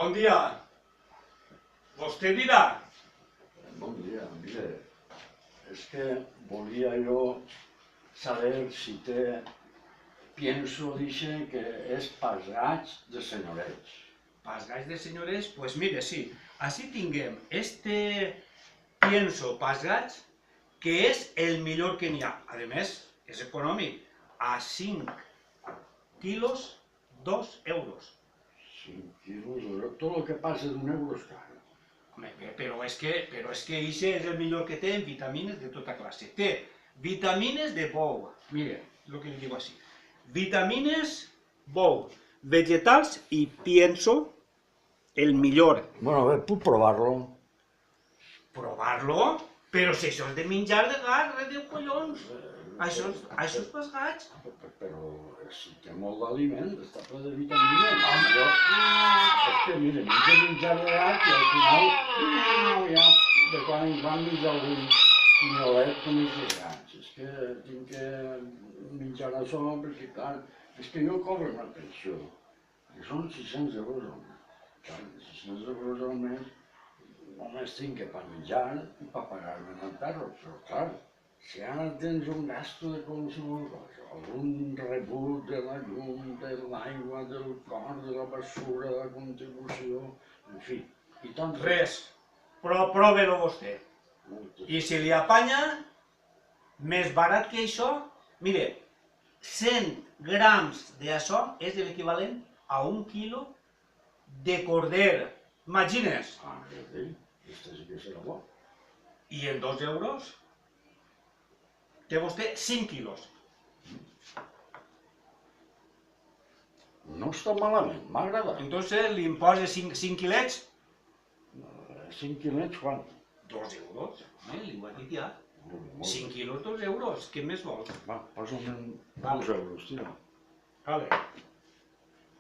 Bon dia. Vostè dirà. Bon dia, mire, és que volia jo saber si té, pienso, dicen que és pasgatge de senyorets. Pasgatge de senyores, pues mire, sí. Així tinguem este pienso pasgatge, que és el millor que n'hi ha. A més, és econòmic. A 5 quilos, 2 euros. 5 quilos, tot el que passa d'un euro és car. Home, però és que això és el millor que té en vitamines de tota classe. Té vitamines de bou, mire, el que li diu així. Vitamines bou, vegetals i pienso el millor. Bueno, a veure, puc provar-lo? Provar-lo? Però si això és de menjar de gat, res de collons. Això és pasgatge. Però si té molt d'aliment, està ple de vitamines. Jo, és que, mire, menjar de gat i al final, ja, de quan en quan menja algun pinyolet com els gats. És que tinc que menjar això perquè, clar, és que jo cobro una pensió, que són 600 euros al mes. Clar, 600 euros al mes només tinc que per menjar i per pagar-me el perro, però clar, si ara tens un gasto de qualsevol cosa, algun rebut de la llum, de l'aigua, del cor, de la basura, de la contribució, en fi, i tant Res, però prove-lo vostè. I si li apanya, més barat que això, mire, 100 grams d'això és l'equivalent a 1 quilo de corder. Imagines? Ah, bé, aquesta sí que serà bo. I en 2 euros té vostè 5 quilos. No està malament, m'ha agradat. Entonces li imposa 5 quilets, 5 quilets, quant? 2 euros. Li ho ha dit ja. 5 quilos, 2 euros. Què més vol? Va, posa'm 2 euros, tira. Vale.